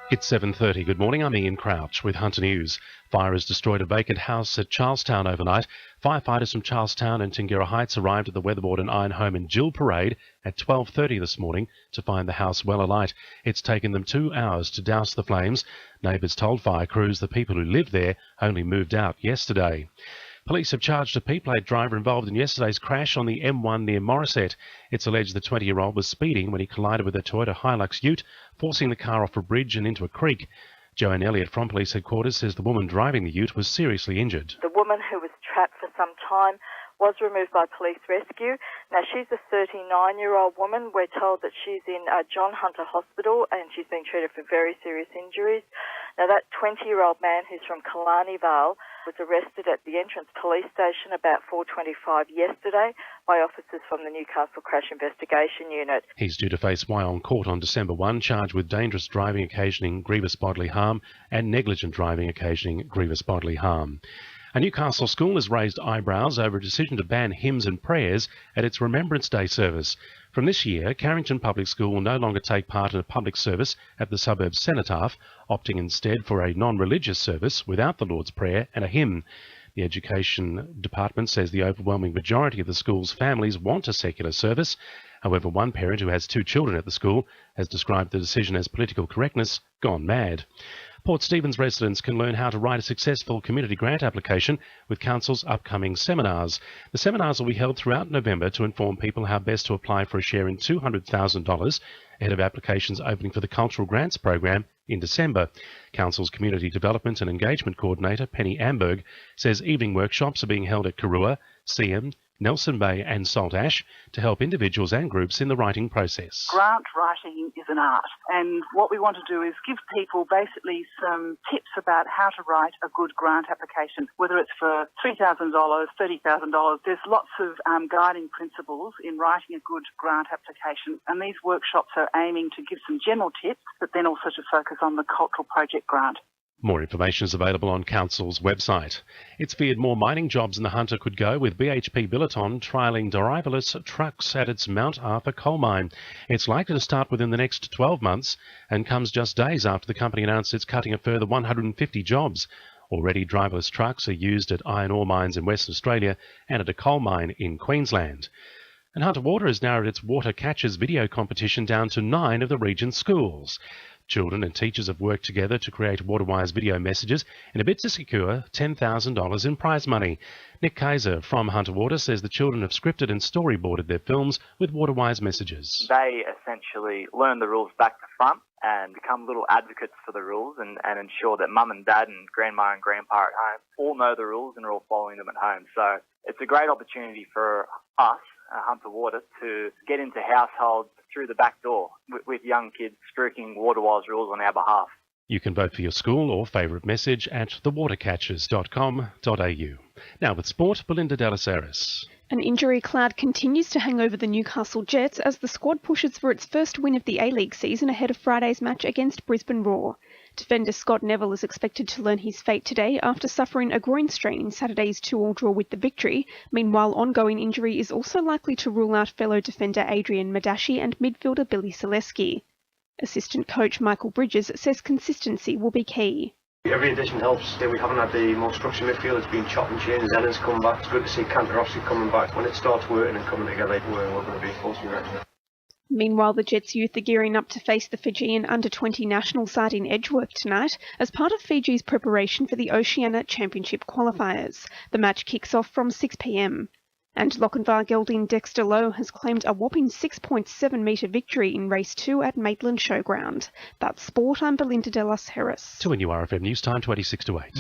It's 7:30. Good morning, I'm Ian Crouch with Hunter News. Fire has destroyed a vacant house at Charlestown overnight. Firefighters from Charlestown and Tingira Heights arrived at the Weatherboard and Iron Home in Gill Parade at 12:30 this morning to find the house well alight. It's taken them 2 hours to douse the flames. Neighbours told fire crews the people who lived there only moved out yesterday. Police have charged a P-plate driver involved in yesterday's crash on the M1 near Morisset. It's alleged the 20-year-old was speeding when he collided with a Toyota Hilux ute, forcing the car off a bridge and into a creek. Joanne Elliott from Police Headquarters says the woman driving the ute was seriously injured. The woman, who was trapped for some time, was removed by police rescue. Now, she's a 39-year-old woman. We're told that she's in John Hunter Hospital and she's being treated for very serious injuries. Now, that 20-year-old man who's from Killarney Vale was arrested at the entrance police station about 4:25 yesterday by officers from the Newcastle Crash Investigation Unit. He's due to face Wyong Court on December 1, charged with dangerous driving occasioning grievous bodily harm and negligent driving occasioning grievous bodily harm. A Newcastle school has raised eyebrows over a decision to ban hymns and prayers at its Remembrance Day service. From this year, Carrington Public School will no longer take part in a public service at the suburb's cenotaph, opting instead for a non-religious service without the Lord's Prayer and a hymn. The Education Department says the overwhelming majority of the school's families want a secular service. However, one parent who has 2 children at the school has described the decision as political correctness gone mad. Port Stephens residents can learn how to write a successful community grant application with Council's upcoming seminars. The seminars will be held throughout November to inform people how best to apply for a share in $200,000 ahead of applications opening for the Cultural Grants Program in December. Council's Community Development and Engagement Coordinator, Penny Amberg, says evening workshops are being held at Karua, Seaham, Nelson Bay and Salt Ash to help individuals and groups in the writing process. Grant writing is an art, and what we want to do is give people basically some tips about how to write a good grant application, whether it's for $3,000, $30,000. There's lots of guiding principles in writing a good grant application, and these workshops are aiming to give some general tips, but then also to focus on the cultural project grant. More information is available on Council's website. It's feared more mining jobs in the Hunter could go, with BHP Billiton trialling driverless trucks at its Mount Arthur coal mine. It's likely to start within the next 12 months and comes just days after the company announced it's cutting a further 150 jobs. Already driverless trucks are used at iron ore mines in Western Australia and at a coal mine in Queensland. And Hunter Water has narrowed its water catches video competition down to 9 of the region's schools. Children and teachers have worked together to create WaterWise video messages in a bid to secure $10,000 in prize money. Nick Kaiser from Hunter Water says the children have scripted and storyboarded their films with WaterWise messages. They essentially learn the rules back to front and become little advocates for the rules and ensure that mum and dad and grandma and grandpa at home all know the rules and are all following them at home. So it's a great opportunity for us, Hunter Water, to get into households through the back door with young kids spruiking WaterWise rules on our behalf. You can vote for your school or favourite message at thewatercatchers.com.au. Now with sport, Belinda Delaceres. An injury cloud continues to hang over the Newcastle Jets as the squad pushes for its first win of the A-League season ahead of Friday's match against Brisbane Roar. Defender Scott Neville is expected to learn his fate today after suffering a groin strain in Saturday's 2-2 draw with the Victory. Meanwhile, ongoing injury is also likely to rule out fellow defender Adrian Madashi and midfielder Billy Selesky. Assistant coach Michael Bridges says consistency will be key. Every addition helps. We haven't had the most structured midfield. It's been chop and change. Zennon's come back. It's good to see Cantor obviously coming back. When it starts working and coming together, we're going to be close to ready. Meanwhile, the Jets youth are gearing up to face the Fijian under-20 national side in Edgeworth tonight as part of Fiji's preparation for the Oceania Championship qualifiers. The match kicks off from 6 p.m. And Lochinvar gelding Dexter Lowe has claimed a whopping 6.7-metre victory in Race 2 at Maitland Showground. That's sport. I'm Belinda Delas Harris. To a new RFM News Time, 26 to 8.